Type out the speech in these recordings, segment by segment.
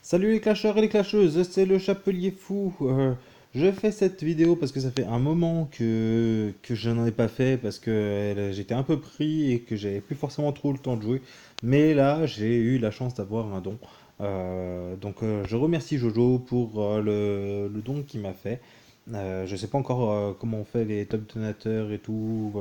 Salut les clasheurs et les clasheuses, c'est le Chapelier Fou. Je fais cette vidéo parce que ça fait un moment que je n'en ai pas fait parce que j'étais un peu pris et que j'avais plus forcément trop le temps de jouer. Mais là, j'ai eu la chance d'avoir un don. Donc je remercie Jojo pour le don qu'il m'a fait. Je sais pas encore comment on fait les top donateurs et tout.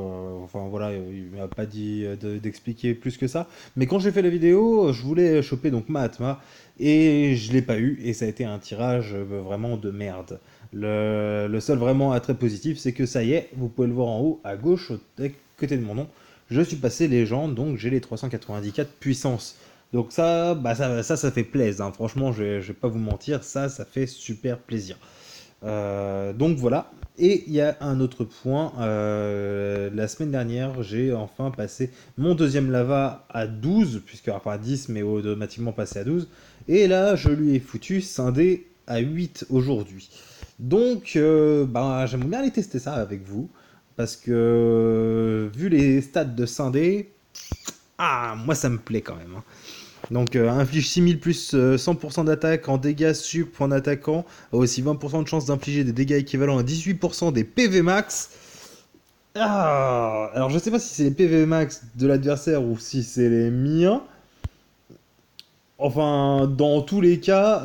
Enfin voilà, il m'a pas dit d'expliquer plus que ça. Mais quand j'ai fait la vidéo, je voulais choper donc Mahatma. Et je l'ai pas eu, et ça a été un tirage vraiment de merde. Le seul vraiment attrait positif, c'est que ça y est, vous pouvez le voir en haut à gauche, à côté de mon nom. Je suis passé légende, donc j'ai les 394 puissances. Donc ça, ça fait plaisir, hein. Franchement, je vais pas vous mentir, ça fait super plaisir. Donc voilà. Et il y a un autre point. La semaine dernière, j'ai enfin passé mon deuxième lava à 12, puisque enfin à 10, mais automatiquement passé à 12. Et là, je lui ai foutu scindé à 8 aujourd'hui. Donc, j'aimerais bien aller tester ça avec vous. Parce que, vu les stats de scindé, moi ça me plaît quand même, hein. Donc inflige 6000 plus 100% d'attaque en dégâts sup en attaquant, a aussi 20% de chance d'infliger des dégâts équivalents à 18% des PV max. Alors je sais pas si c'est les PV max de l'adversaire ou si c'est les miens. Enfin, dans tous les cas,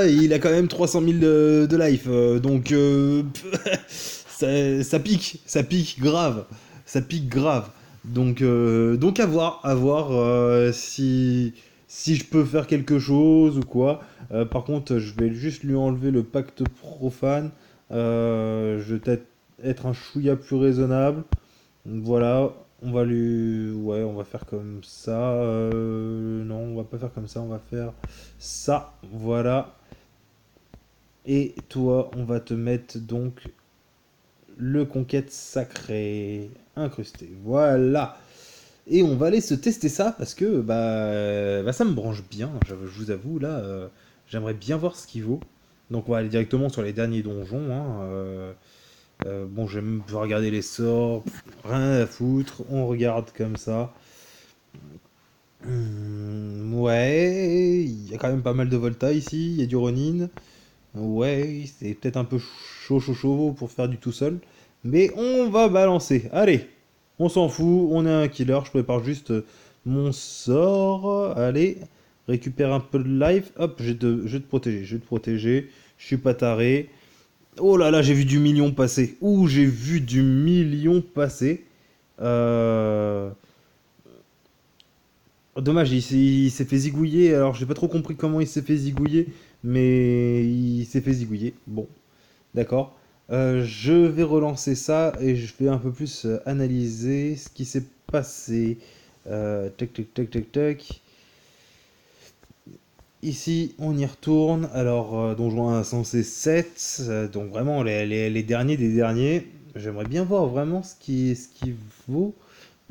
il a quand même 300 000 de life. Donc ça pique grave. Ça pique grave. Donc à voir si je peux faire quelque chose ou quoi. Par contre, je vais juste lui enlever le pacte profane. Je vais peut-être être un chouïa plus raisonnable. Voilà, on va faire comme ça. Non, on va pas faire comme ça, on va faire ça. Voilà. Et toi, on va te mettre donc le conquête sacrée incrusté. Voilà. Et on va aller se tester ça parce que ça me branche bien. Je vous avoue là, j'aimerais bien voir ce qu'il vaut. Donc on va aller directement sur les derniers donjons, hein. Bon, j'aime regarder les sorts, rien à foutre. On regarde comme ça. Ouais, il y a quand même pas mal de Volta ici. Il y a du Ronin. Ouais, c'est peut-être un peu chaud pour faire du tout seul. Mais on va balancer. Allez, on s'en fout, on est un killer. Je prépare juste mon sort. Allez, récupère un peu de life. Hop, je vais te protéger. Je vais te protéger. Je suis pas taré. Oh là là, j'ai vu du million passer. Ouh, j'ai vu du million passer. Euh... Dommage, il s'est fait zigouiller. Alors, j'ai pas trop compris comment il s'est fait zigouiller. Mais il s'est fait zigouiller. Bon, d'accord. Je vais relancer ça et je vais un peu plus analyser ce qui s'est passé. Tac, tac, tac, tac, tac. Ici, on y retourne. Alors, Donjon Insensé 7. Donc, vraiment, les derniers des derniers. J'aimerais bien voir vraiment ce qui vaut.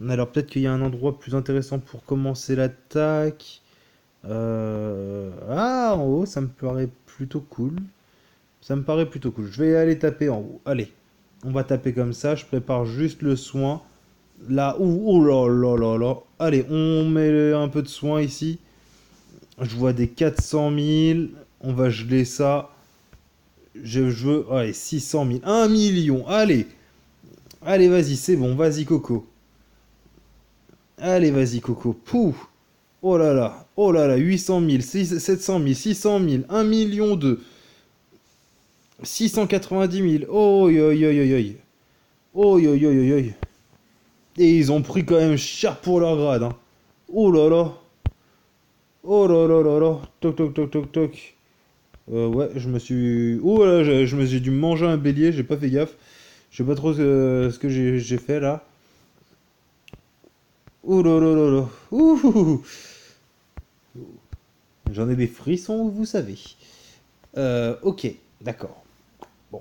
Alors, peut-être qu'il y a un endroit plus intéressant pour commencer l'attaque. En haut, ça me paraît plutôt cool. Ça me paraît plutôt cool. Je vais aller taper en haut. Allez, on va taper comme ça. Je prépare juste le soin. Là, oh là là là là. Allez, on met un peu de soin ici. Je vois des 400 000. On va geler ça. Je veux. Allez, 600 000. 1 million. Allez. Allez, vas-y, c'est bon. Vas-y, Coco. Allez, vas-y, Coco. Pouh. Oh là là. Oh là là. 800 000. 700 000. 600 000. 1 million 2. 690 000. Oh, oi, oi, oi, oi. Oh, oi, oi, oi, oi. Et ils ont pris quand même cher pour leur grade, hein. Oh là là. Oh là là là là. Toc toc toc toc toc. Ouais, je me suis. Oh là, j'ai dû me manger un bélier, j'ai pas fait gaffe. Je sais pas trop ce que j'ai fait là. Oh là là là là. Ouh. J'en ai des frissons, vous savez. Ok, d'accord. Bon.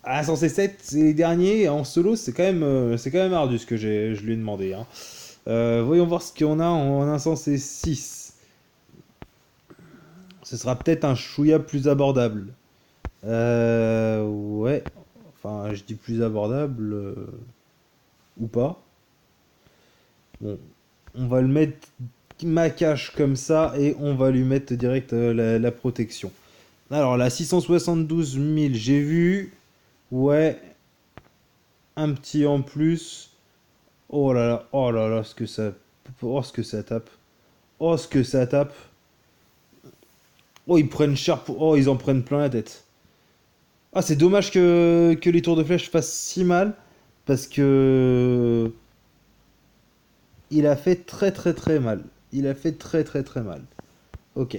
Ah, 107, c'est les derniers. En solo, c'est quand même ardu ce que je lui ai demandé, hein. Voyons voir ce qu'on a en insensé 6. Ce sera peut-être un chouïa plus abordable. Ouais. Enfin, je dis plus abordable ou pas. Bon, on va le mettre. ma cache comme ça et on va lui mettre direct la protection. Alors la 672 000, j'ai vu. Ouais, un petit en plus. Oh là là, ce que ça, oh ce que ça tape. Oh ce que ça tape. Oh ils prennent cher pour, oh ils en prennent plein la tête. Ah c'est dommage que les tours de flèche fassent si mal parce que il a fait très très très mal. Il a fait très très très mal. Ok.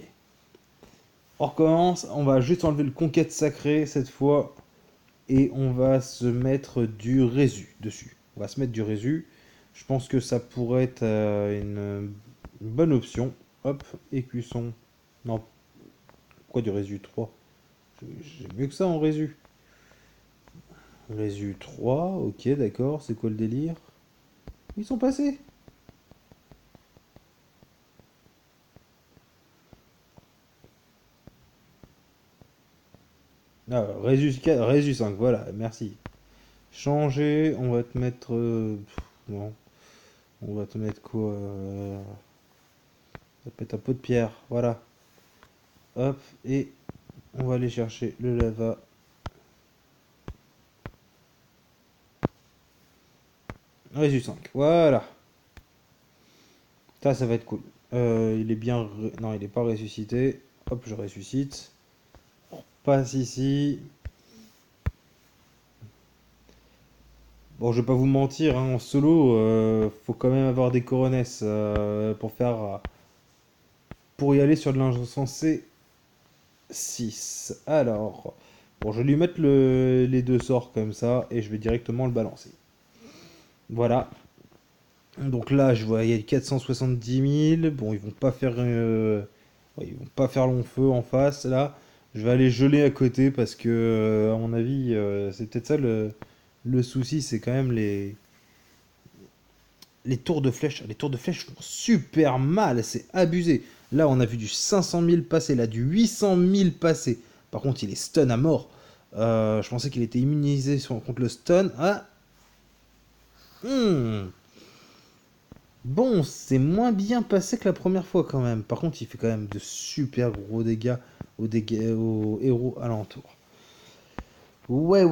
On recommence, on va juste enlever le conquête sacrée cette fois et on va se mettre du résu dessus. On va se mettre du résu. Je pense que ça pourrait être une bonne option. Hop, écusson. Non, quoi du résu 3? J'ai mieux que ça en résu. Résu 3, ok, d'accord. C'est quoi le délire? Ils sont passés. Ah, résu 4, résu 5, voilà, merci. Changer, on va te mettre. Non, on va te mettre quoi? Ça peut être un pot de pierre, voilà. Hop, et on va aller chercher le lava. Résu 5, voilà. Ça va être cool. Il est bien. Non, il est pas ressuscité. Hop, je ressuscite. On passe ici. Bon, je vais pas vous mentir, hein, en solo, faut quand même avoir des coronesses pour faire. Pour y aller sur de l'insensé 6. Alors. Bon, je vais lui mettre les deux sorts comme ça et je vais directement le balancer. Voilà. Donc là, je vois, il y a 470 000. Bon, ils vont pas faire, ouais, ils vont pas faire long feu en face. Là, je vais aller geler à côté parce que, à mon avis, c'est peut-être ça le souci, c'est quand même les tours de flèche. Les tours de flèche font super mal, c'est abusé. Là, on a vu du 500 000 passer, là, du 800 000 passer. Par contre, il est stun à mort. Je pensais qu'il était immunisé contre le stun. Ah, hmm. Bon, c'est moins bien passé que la première fois quand même. Par contre, il fait quand même de super gros aux héros alentours. Ouais.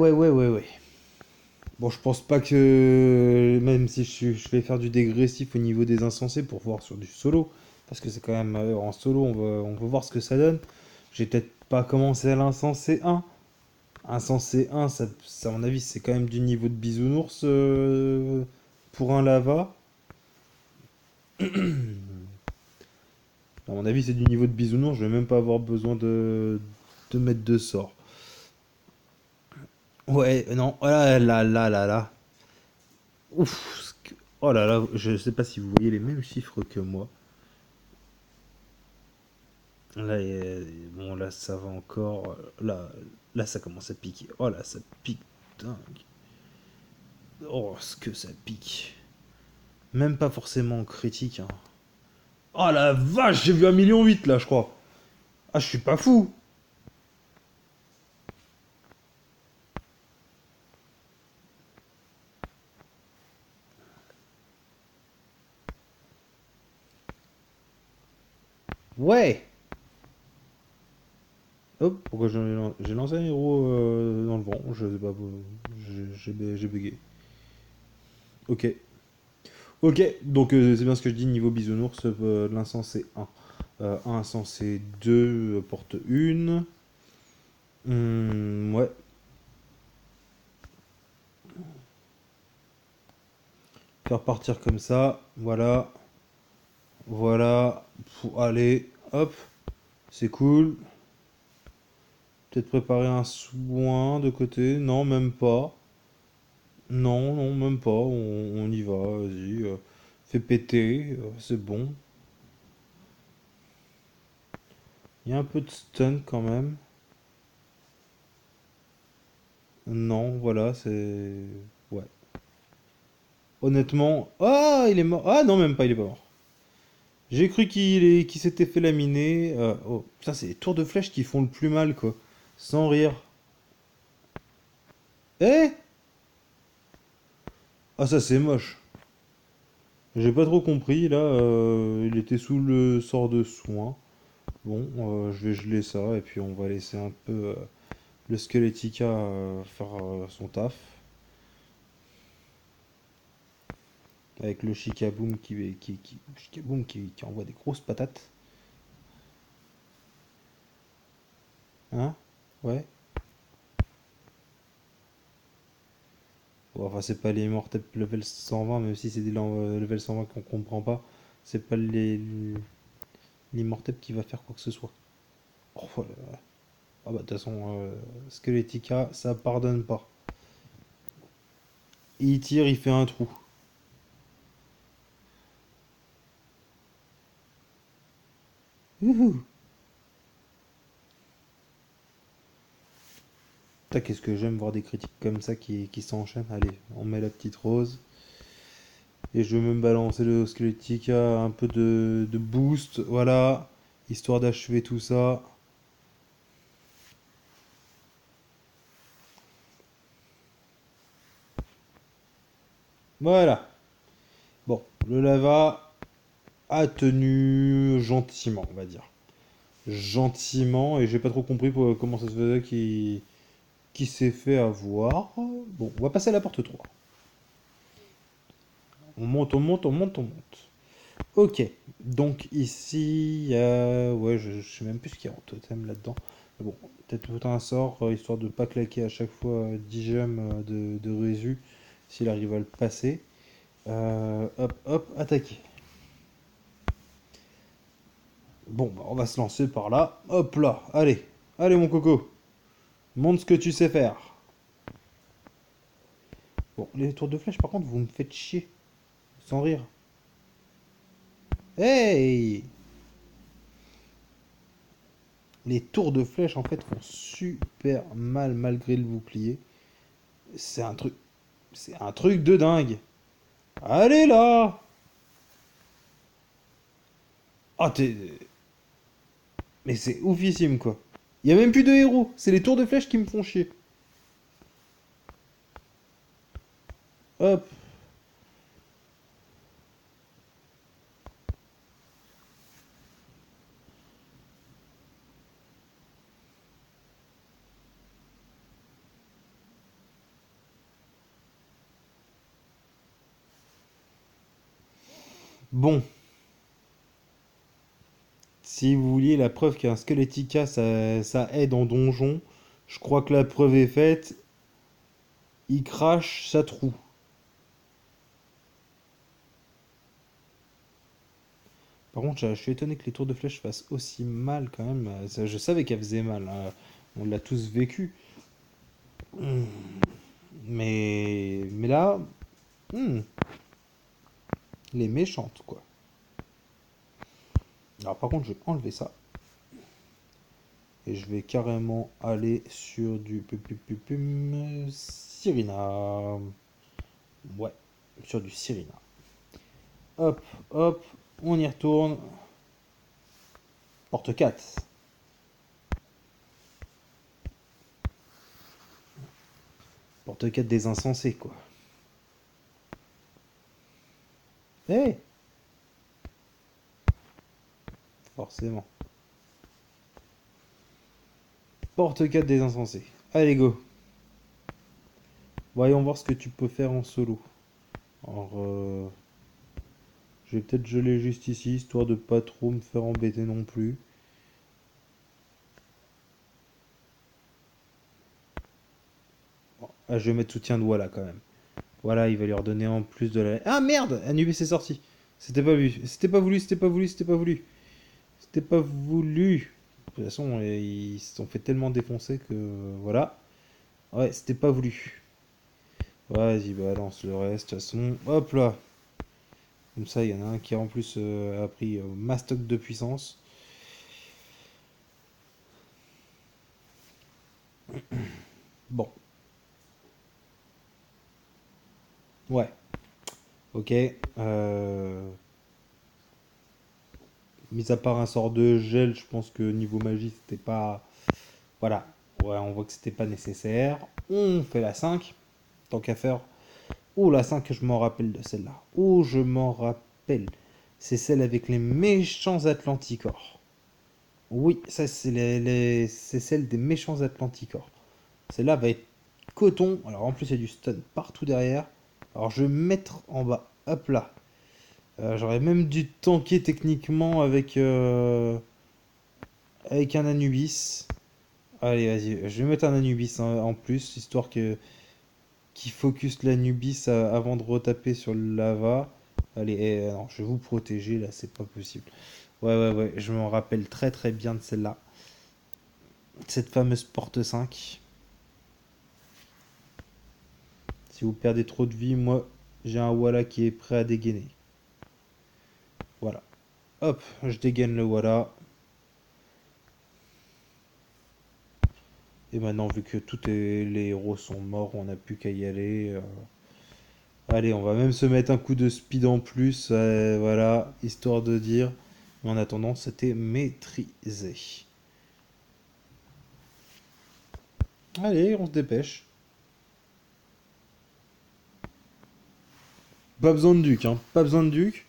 Bon, je pense pas que même si je vais faire du dégressif au niveau des insensés pour voir sur du solo, parce que c'est quand même en solo, on va voir ce que ça donne. J'ai peut-être pas commencé à l'insensé 1. Insensé 1, à mon avis, c'est quand même du niveau de bisounours pour un lava. À mon avis, c'est du niveau de bisounours, je vais même pas avoir besoin de mettre de sort. Ouais, non, oh là. Ouf, oh là là, je sais pas si vous voyez les mêmes chiffres que moi. Là, bon, là, ça va encore. Là, ça commence à piquer. Oh là, ça pique, dingue. Oh, ce que ça pique. Même pas forcément critique, hein. Oh la vache, j'ai vu 1,8 million là, je crois. Ah, je suis pas fou. Ouais. Hop, pourquoi j'ai lancé un héros dans le vent? Je sais pas, j'ai bugué. Ok. Ok, donc c'est bien ce que je dis, niveau bisounours, l'insensé 1. Insensé 2 porte une. Ouais. Faire partir comme ça. Voilà. Voilà. Allez, hop. C'est cool. Peut-être préparer un soin de côté. Non, même pas. Non, même pas. On y va. Vas-y. Fais péter. C'est bon. Il y a un peu de stun quand même. Non, voilà, c'est. Ouais. Honnêtement. Ah, il est mort. Ah, non, même pas, il est pas mort. J'ai cru qu'il s'était fait laminer. Oh, putain, c'est les tours de flèche qui font le plus mal, quoi. Sans rire. Eh? Ah, ça, c'est moche. J'ai pas trop compris, là, il était sous le sort de soin. Bon, je vais geler ça et puis on va laisser un peu le Skeletica faire son taf. Avec le Chicaboom qui envoie des grosses patates. Hein? Ouais. Bon, enfin, c'est pas les Immortep level 120, même si c'est des level 120 qu'on comprend pas. C'est pas l'Immortep qui va faire quoi que ce soit. Oh, voilà. Ah bah, de toute façon, Skeletica, ça pardonne pas. Il tire, il fait un trou. Wouhou! Putain, qu'est-ce que j'aime voir des critiques comme ça qui s'enchaînent. Allez, on met la petite rose. Et je vais même balancer le Skeletica, un peu de boost, voilà, histoire d'achever tout ça. Voilà. Bon, le lava a tenu gentiment, on va dire. Gentiment, et j'ai pas trop compris comment ça se faisait qui s'est fait avoir. Bon, on va passer à la porte 3. On monte, on monte, on monte, on monte. Ok, donc ici, ouais, je sais même plus ce qu'il y a en totem là-dedans. Mais bon, peut-être tout un sort, histoire de pas claquer à chaque fois 10 gemmes de résu, s'il arrive à le passer. Hop, hop, attaquer. Bon, bah, on va se lancer par là. Hop là, allez, allez mon coco, montre ce que tu sais faire. Bon, les tours de flèche, par contre, vous me faites chier, sans rire. Hey! Les tours de flèche, en fait, font super mal malgré le bouclier. C'est un truc C'est un truc de dingue. Allez là. Ah, mais c'est oufissime quoi. Il y a même plus de héros. C'est les tours de flèche qui me font chier. Hop. Bon. Si vous vouliez la preuve qu'un Skeletica ça aide en donjon, je crois que la preuve est faite. Il crache sa trou. Par contre, je suis étonné que les tours de flèche fassent aussi mal quand même. Je savais qu'elles faisaient mal, hein. On l'a tous vécu. Hmm. Mais là, hmm, les méchantes quoi. Alors par contre, je vais enlever ça. Et je vais carrément aller sur du Sirina. Ouais, sur du Sirina. Hop, hop, on y retourne. Porte 4. Porte 4 des insensés, quoi. Eh hey, forcément. Porte 4 des insensés. Allez, go. Voyons voir ce que tu peux faire en solo. Alors, je vais peut-être geler juste ici, histoire de pas trop me faire embêter non plus. Bon, ah, je vais mettre soutien de voix là quand même. Voilà, il va lui redonner en plus de la... Ah merde, Anubis est sorti. C'était pas vu. C'était pas voulu, c'était pas voulu, c'était pas voulu. C'était pas voulu. De toute façon, ils se sont fait tellement défoncer que... Voilà. Ouais, c'était pas voulu. Vas-y, balance le reste. De toute façon, hop là. Comme ça, il y en a un qui en plus a pris mastoc de puissance. Bon, ouais. Ok. Mis à part un sort de gel, je pense que niveau magie, c'était pas... Voilà. Ouais, on voit que c'était pas nécessaire. On fait la 5 tant qu'à faire. Oh, la 5, je m'en rappelle de celle-là. Oh, je m'en rappelle. C'est celle avec les méchants Atlanticors. Oui, ça, c'est celle des méchants Atlanticors. Celle-là va être coton. Alors, en plus, il y a du stun partout derrière. Alors, je vais me mettre en bas. Hop là. J'aurais même dû tanker techniquement avec un Anubis. Allez, vas-y. Je vais mettre un Anubis hein, en plus, histoire que qui focus l'Anubis avant de retaper sur le lava. Allez, non, je vais vous protéger là, c'est pas possible. Ouais, ouais, ouais, je m'en rappelle très très bien de celle-là. Cette fameuse porte 5. Si vous perdez trop de vie, moi j'ai un Walla qui est prêt à dégainer. Voilà. Hop, je dégaine le Walla. Et maintenant, vu que tous les héros sont morts, on n'a plus qu'à y aller. Allez, on va même se mettre un coup de speed en plus, voilà, histoire de dire. Mais en attendant, c'était maîtrisé. Allez, on se dépêche. Pas besoin de duc, hein. Pas besoin de duc.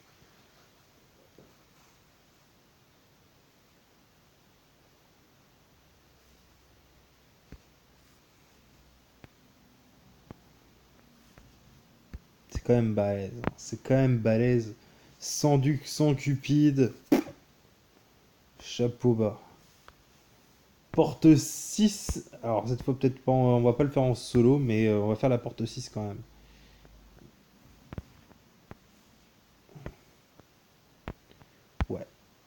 C'est quand même balèze, hein. C'est quand même balèze. Sans duc, sans cupide. Chapeau bas. Porte 6. Alors cette fois peut-être pas, on va pas le faire en solo, mais on va faire la porte 6 quand même. Ouais.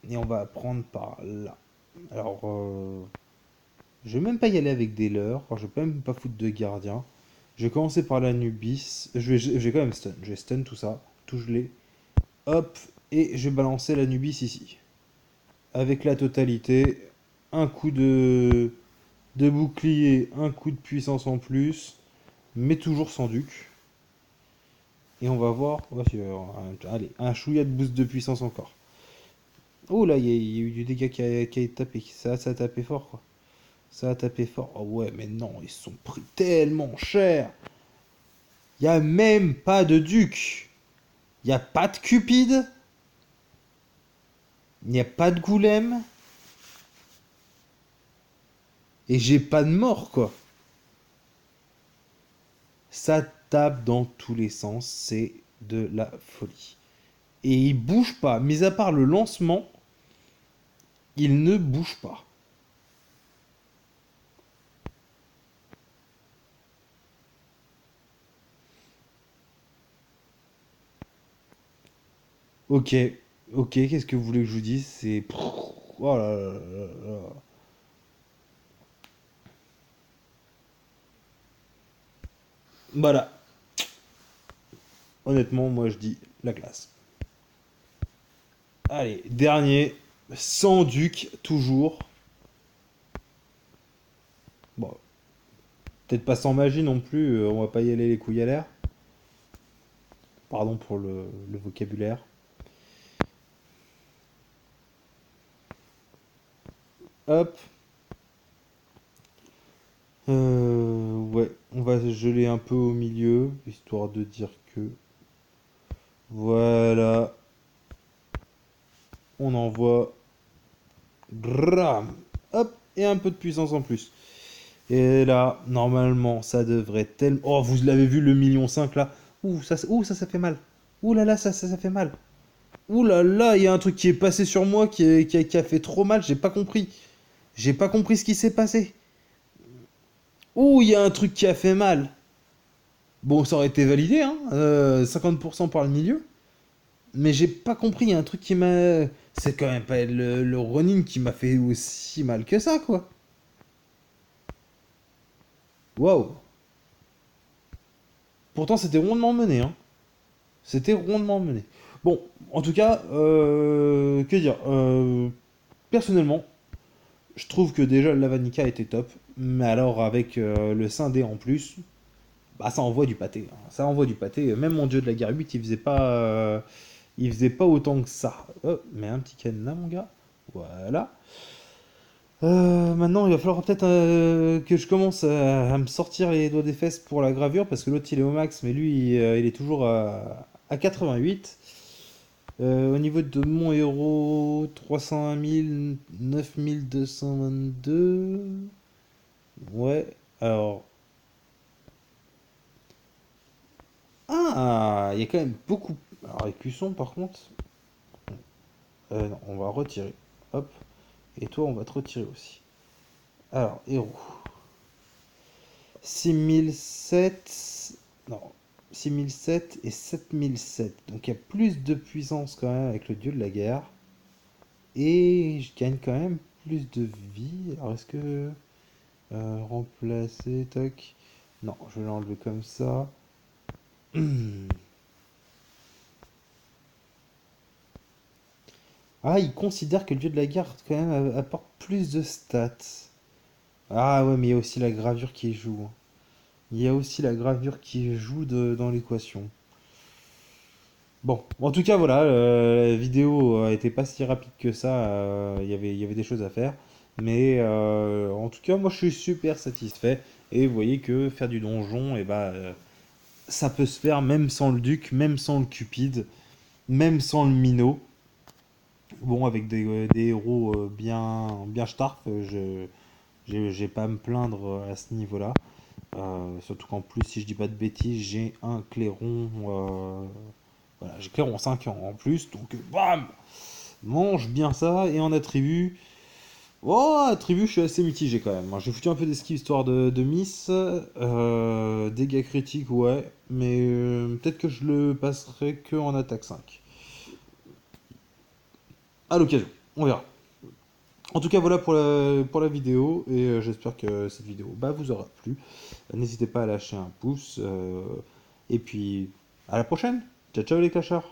Et on va prendre par là. Alors, je vais même pas y aller avec des leurres. Je vais même pas foutre de gardien. Je vais commencer par l'Anubis. Je vais quand même stun. Je vais stun tout ça. Tout gelé. Hop. Et je vais balancer l'Anubis ici. Avec la totalité. Un coup de bouclier. Un coup de puissance en plus. Mais toujours sans duc. Et on va voir. Allez, un chouïa de boost de puissance encore. Oh là, il y a eu du dégât qui a été tapé. Ça a tapé fort quoi. Ça a tapé fort. Oh ouais, mais non, ils se sont pris tellement cher. Il n'y a même pas de duc. Il n'y a pas de cupide. Il n'y a pas de goulême. Et j'ai pas de mort, quoi. Ça tape dans tous les sens. C'est de la folie. Et il bouge pas. Mis à part le lancement, il ne bouge pas. Ok. Ok, qu'est-ce que vous voulez que je vous dise? C'est... Oh là là là là. Voilà. Honnêtement, moi je dis la classe. Allez, dernier. Sans duc, toujours. Bon, peut-être pas sans magie non plus. On va pas y aller les couilles à l'air. Pardon pour le vocabulaire. Hop. Ouais, on va geler un peu au milieu, histoire de dire que... Voilà. On envoie... Gram. Hop. Et un peu de puissance en plus. Et là, normalement, ça devrait tellement... Oh, vous l'avez vu, le million 5 là. Ça fait mal. Ouh là là, ça fait mal. Ouh là là, il y a un truc qui est passé sur moi qui a fait trop mal, j'ai pas compris. J'ai pas compris ce qui s'est passé. Ouh, il y a un truc qui a fait mal. Bon, ça aurait été validé, hein, 50% par le milieu. Mais j'ai pas compris, il y a un truc qui m'a... C'est quand même pas le Ronin qui m'a fait aussi mal que ça, quoi. Waouh. Pourtant, c'était rondement mené, hein. C'était rondement mené. Bon, en tout cas, que dire personnellement, je trouve que déjà le Lavanica était top. Mais alors, avec le scindé en plus, bah ça envoie du pâté, hein. Ça envoie du pâté. Même mon dieu de la guerre 8, il faisait pas autant que ça. Oh, mais un petit cadenas, mon gars. Voilà. Maintenant, il va falloir peut-être que je commence à me sortir les doigts des fesses pour la gravure, parce que l'autre il est au max, mais lui il est toujours à 88. Au niveau de mon héros, 301 000, 9222. Ouais, alors. Ah, il y a quand même beaucoup. Alors, écusson par contre. Non, on va retirer. Hop. Et toi, on va te retirer aussi. Alors, héros. 6007. Non. 6007 et 7007. Donc il y a plus de puissance quand même avec le dieu de la guerre. Et je gagne quand même plus de vie. Alors est-ce que... remplacer, tac. Non, je vais l'enlever comme ça. Ah, il considère que le dieu de la guerre quand même apporte plus de stats. Ah ouais, mais il y a aussi la gravure qui joue, hein. Il y a aussi la gravure qui joue dans l'équation. Bon, en tout cas, voilà, la vidéo était pas si rapide que ça. Il y avait des choses à faire. Mais en tout cas, moi je suis super satisfait. Et vous voyez que faire du donjon, et bah, ça peut se faire même sans le duc, même sans le cupide, même sans le minot. Bon, avec des héros bien starf, j'ai pas à me plaindre à ce niveau-là. Surtout qu'en plus, si je dis pas de bêtises, j'ai un clairon. Voilà, j'ai clairon 5 ans en plus, donc bam! Mange bien ça, et en attribut. Oh, attribut, je suis assez mitigé quand même. Moi, j'ai foutu un peu d'esquive histoire de miss. Dégâts critiques, ouais, mais peut-être que je le passerai que en attaque 5. À l'occasion, on verra. En tout cas, voilà pour la vidéo, et j'espère que cette vidéo bah, vous aura plu. N'hésitez pas à lâcher un pouce, et puis à la prochaine. Ciao, ciao les cacheurs.